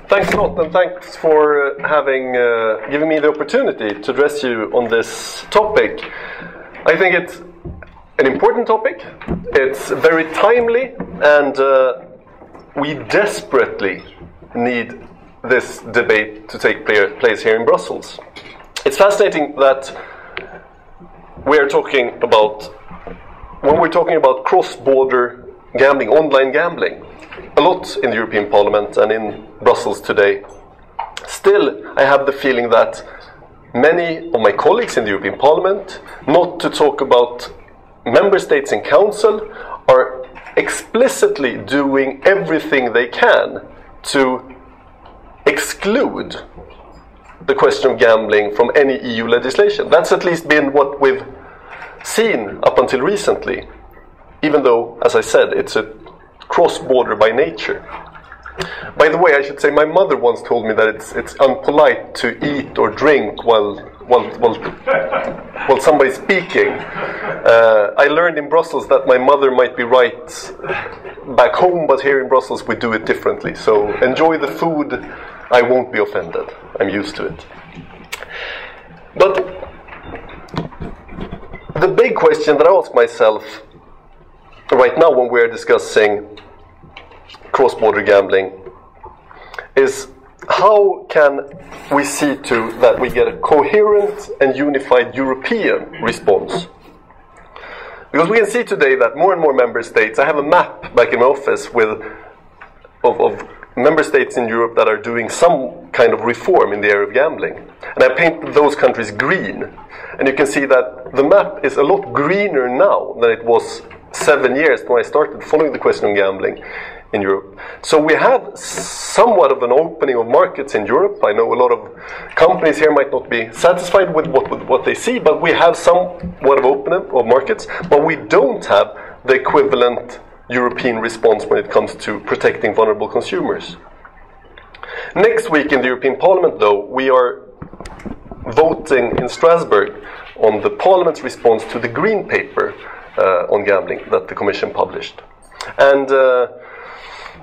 Thanks a lot, and thanks for giving me the opportunity to address you on this topic. I think it's an important topic. It's very timely, and we desperately need this debate to take place here in Brussels. It's fascinating that when we're talking about cross-border gambling, online gambling, a lot in the European Parliament and in Brussels today, still I have the feeling that many of my colleagues in the European Parliament, not to talk about member states in council, are explicitly doing everything they can to exclude the question of gambling from any EU legislation. That's at least been what we've seen up until recently, even though, as I said, it's a cross-border by nature. By the way, I should say my mother once told me that it's unpolite to eat or drink while somebody's speaking. I learned in Brussels that my mother might be right back home, but here in Brussels we do it differently. So enjoy the food, I won't be offended. I'm used to it. But the big question that I ask myself right now when we're discussing cross-border gambling is, how can we see to that we get a coherent and unified European response? Because we can see today that more and more member states, I have a map back in my office of member states in Europe that are doing some kind of reform in the area of gambling. And I painted those countries green. And you can see that the map is a lot greener now than it was 7 years when I started following the question of gambling in Europe. So we have somewhat of an opening of markets in Europe. I know a lot of companies here might not be satisfied with what they see, but we have somewhat of opening of markets, but we don't have the equivalent European response when it comes to protecting vulnerable consumers. Next week in the European Parliament, though, we are voting in Strasbourg on the Parliament's response to the Green Paper on gambling that the Commission published. And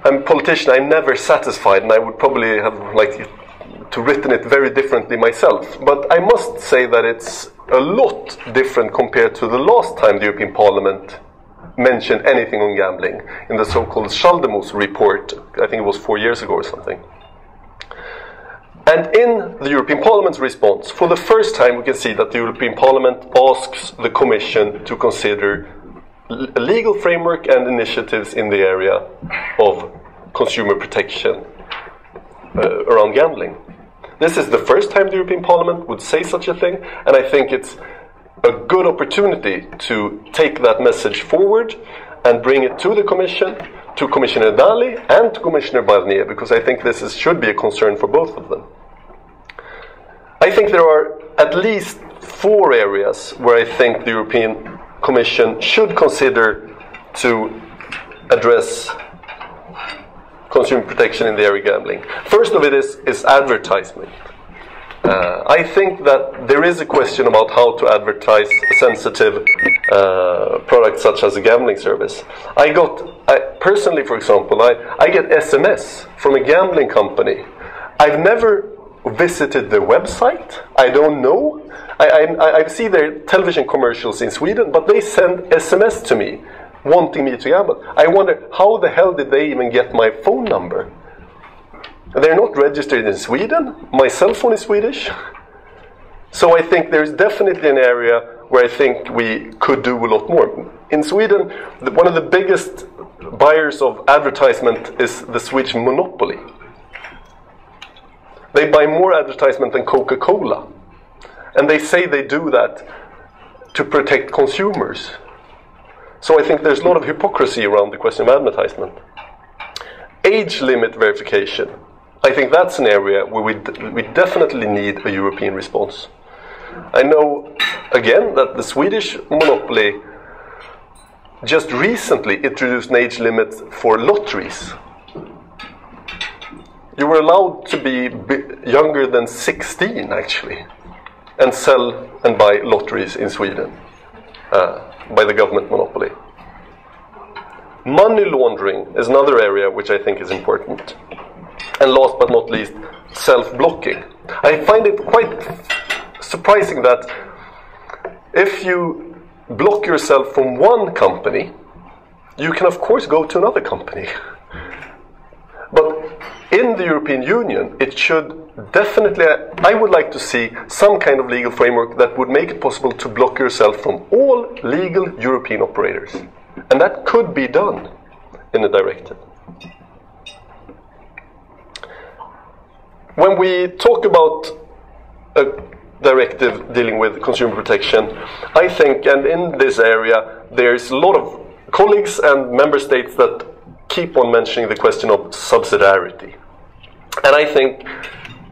I'm a politician, I'm never satisfied, and I would probably have liked to written it very differently myself. But I must say that it's a lot different compared to the last time the European Parliament mentioned anything on gambling in the so-called Schaldemose report. I think it was 4 years ago or something. And in the European Parliament's response, for the first time we can see that the European Parliament asks the Commission to consider a legal framework and initiatives in the area of consumer protection around gambling. This is the first time the European Parliament would say such a thing, and I think it's a good opportunity to take that message forward and bring it to the Commission, to Commissioner Dalli and to Commissioner Barnier, because I think this should be a concern for both of them. I think there are at least 4 areas where I think the European Commission should consider to address consumer protection in the area of gambling. First of it is advertisement. I think that there is a question about how to advertise sensitive products such as a gambling service. Personally, for example, I get SMS from a gambling company. I've never visited their website. I don't know. I see their television commercials in Sweden, but they send SMS to me wanting me to gamble. I wonder, how the hell did they even get my phone number? They're not registered in Sweden. My cell phone is Swedish. So I think there's definitely an area where I think we could do a lot more. In Sweden, one of the biggest buyers of advertisement is the Swedish monopoly. They buy more advertisement than Coca-Cola. And they say they do that to protect consumers. So I think there's a lot of hypocrisy around the question of advertisement. Age limit verification. I think that's an area where we definitely need a European response. I know, again, that the Swedish monopoly just recently introduced an age limit for lotteries. You were allowed to be younger than 16, actually, and sell and buy lotteries in Sweden by the government monopoly. Money laundering is another area which I think is important. And last but not least, self-blocking. I find it quite surprising that if you block yourself from one company, you can of course go to another company. But in the European Union, it should definitely, I would like to see some kind of legal framework that would make it possible to block yourself from all legal European operators. And that could be done in a directive. When we talk about a directive dealing with consumer protection, I think, and in this area, there's a lot of colleagues and member states that keep on mentioning the question of subsidiarity. And I think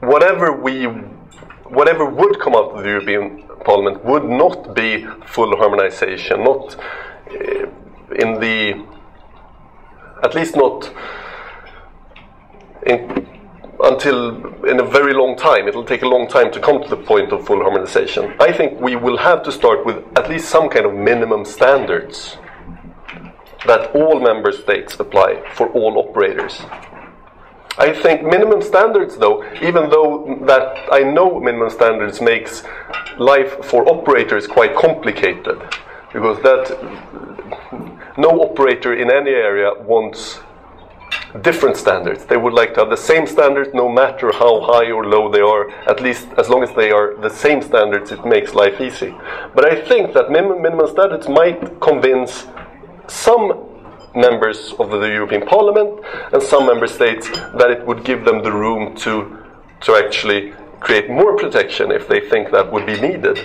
whatever would come out of the European Parliament would not be full harmonization, not in the, at least not until in a very long time. It will take a long time to come to the point of full harmonization. I think we will have to start with at least some kind of minimum standards that all member states apply for all operators. I think minimum standards, though, even though that I know minimum standards makes life for operators quite complicated, because that no operator in any area wants different standards. They would like to have the same standards no matter how high or low they are, at least as long as they are the same standards, it makes life easy. But I think that minimum standards might convince some members of the European Parliament and some member states that it would give them the room to actually create more protection if they think that would be needed.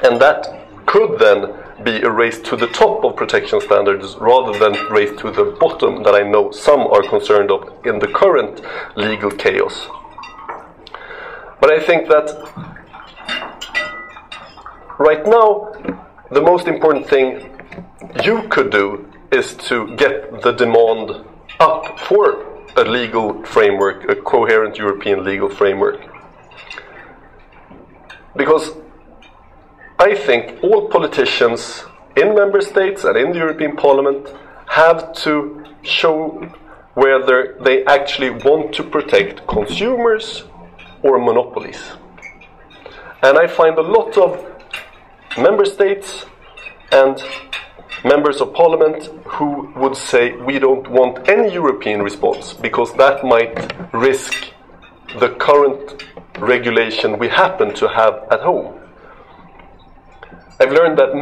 And that could then be a race to the top of protection standards rather than race to the bottom that I know some are concerned of in the current legal chaos. But I think that right now the most important thing you could do is to get the demand up for a legal framework, a coherent European legal framework. Because I think all politicians in member states and in the European Parliament have to show whether they actually want to protect consumers or monopolies. And I find a lot of member states and members of Parliament who would say we don't want any European response because that might risk the current regulation we happen to have at home. I've learned that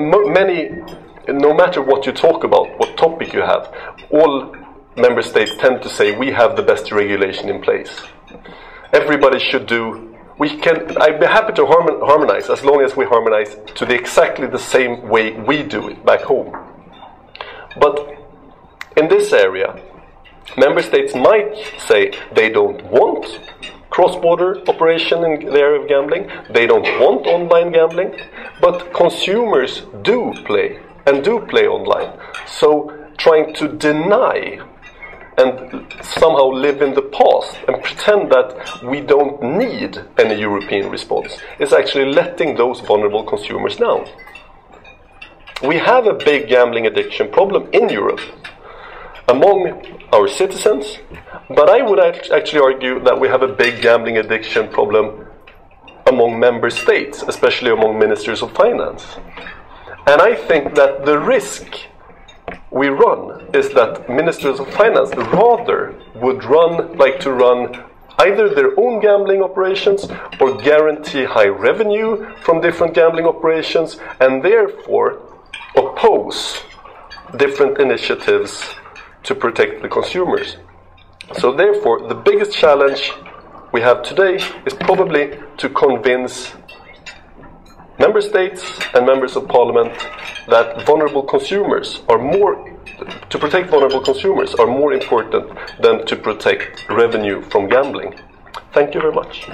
no matter what you talk about, what topic you have, all member states tend to say we have the best regulation in place. Everybody should do. I'd be happy to harmonize as long as we harmonize to exactly the same way we do it back home. But in this area, member states might say they don't want cross-border operation in the area of gambling, they don't want online gambling, but consumers do play, and do play online. So trying to deny and somehow live in the past and pretend that we don't need any European response is actually letting those vulnerable consumers down. We have a big gambling addiction problem in Europe among our citizens, but I would actually argue that we have a big gambling addiction problem among member states, especially among ministers of finance. And I think that the risk we run is that ministers of finance rather would like to run either their own gambling operations or guarantee high revenue from different gambling operations and therefore oppose different initiatives to protect the consumers. So therefore, the biggest challenge we have today is probably to convince member states and members of parliament that vulnerable consumers are to protect vulnerable consumers are more important than to protect revenue from gambling. Thank you very much.